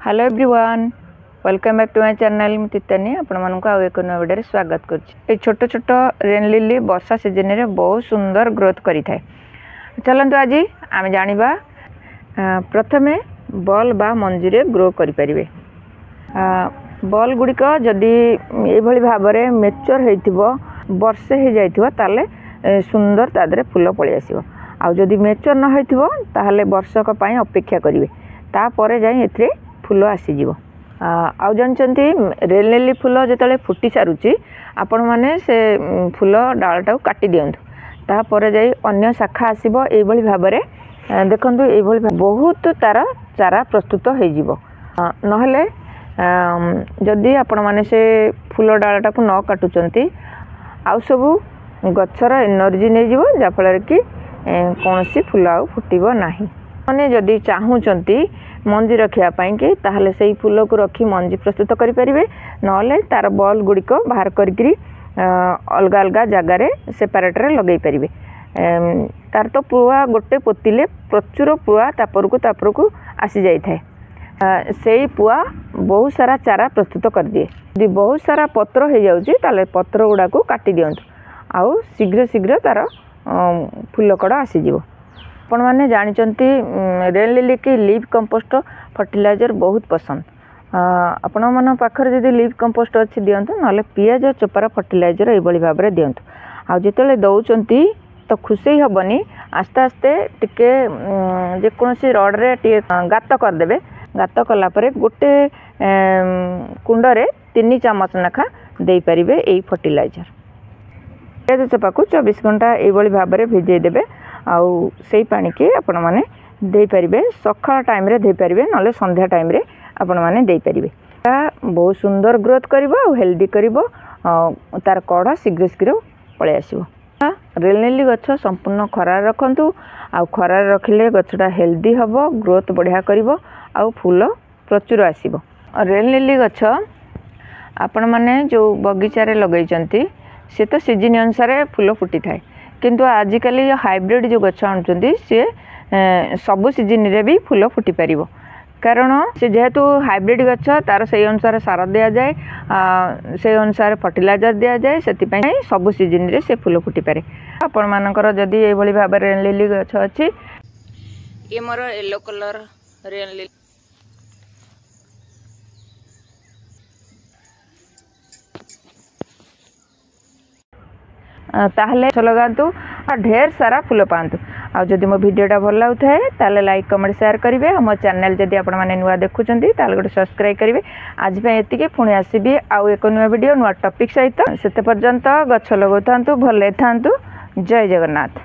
Hello everyone, welcome back to my channel. मु तितनी आपण मानक आउ एक नया वीडियो स्वागत करछि। छोट छोट रेन लिली वर्षा सीजन रे बहुत सुंदर ग्रोथ करि थाए। चलंतु आज आम जानिबा प्रथमे बॉल बा मंजी रे ग्रो करि परिबे। बॉल गुड़िक जदि एभली भाबरे मेच्योर हेइथिबो वर्षे हे जाइथिबो ताले सुंदर तादरे फूल पळि आसीबो। आ जदि मेच्योर न हेइथिबो ताले वर्षक पई अपेक्षा करिवे, ता परे जाई एथरे फूल आसीजिवो। आउ जानचंती रेन लिली फूल जेतले फुटी सारुची आपण माने से फूल डालटा काटी दियंतु, ता परे जाई अन्य शाखा आसीबो। एभली भाबरे देखंतु एभली बहुत तार चारा प्रस्तुत होई जिवो। नहले जदि आपण माने से फूल डालटा को न काटुचंती आउ सब गछर एनर्जी नै जिवो, जा फल कि कोनोसी फूल आउ फुटिबो नाही। माने जदि चाहूचंती मंजी रखिया पाई कि ताहले सेही फूल को रखी मंजी प्रस्तुत करि परिबे, नहले तार बॉल गुड़िक बाहर करिकरी अलग अलग जगार सेपरेट रे लगेई परिबे। तार तो पुआ गोटे पोतिले प्रचुर पुआ तापर को आसी जाई थाए। सेही पुआ बहुत सारा चारा प्रस्तुत कर दिए। यदि बहुत सारा पत्र हो जाउची ताले पत्र गुडा को काटी दियंतु, आउ शीघ्र शीघ्र तार फूल कड़ा आसी जिवो। आपण माने जानिचंती रेन लिली की लीफ कंपोस्ट फर्टिलाइजर बहुत पसंद। आपण मन पाखर जदि लीफ कंपोस्ट अच्छी दियंतु, नले पियाज चोपार फर्टिलाइजर एभली भाबरे दियंतु। आ जेतेले दउचंती तो खुशी हबनी, आस्ते आस्ते टिके जेकोसी रड रे टिके गात कर देबे। गात कला परे गोटे कुंडरे 3 चामच नाखा देई परिबे एई फर्टिलाइजर। पियाज चोपा को 24 घंटा एभली भाबरे भिजै देबे। आउ सेई पानी के आपण माने देई परिबे। सकाळ टाइम रे देई परिबे, नले संध्या टाइम रे आपण माने देई परिबे। ता बहुत सुंदर ग्रोथ करिवो आ हेल्दी करिवो, तार कड़ा शीघ्र शीघ्र पळे आसीबो। रेन लिली गछ संपूर्ण खरा रखंतु, आ खरा रखिले गछटा हेल्दी हबो, ग्रोथ बढ़िया करिवो, आ फूल प्रचुर आसीबो। रेन लिली गछ आपण माने जो बगीचा रे लगैचंती से तो सीजन अनुसार फूल फुटी थाए, किंतु आजिकल हाइब्रिड जो गछ आणुचंती से सबु सीजन रे भी फूल फुटी पारिबो। कारण से जेहेतु हाइब्रिड गछ तार से अनुसार सार दिया जाए, से अनुसार फर्टिलाइजर दिया जाए, सेति पई सबु सीजन रे से फूल फुटी पारे। आपण मानकर जदी एभली भाबे रेन लिली गछ अछि, ये मोर येलो कलर रेन लिली ताहले लगातु और ढेर सारा फूल पातु। आ जदि मो वीडियोटा भल लाउथाए ताले लाइक कमेंट शेयर करिवे। हम चैनल जदि आपण माने नुआ देखुचंती ताले गोटे सब्सक्राइब करिवे। आज पे एतिके पुणी आसीबी आउ एक नुआ वीडियो नुआ टॉपिक सहित। सेते पर्यंत गछ लगाउथांतु, भले थांतु। जय जगन्नाथ।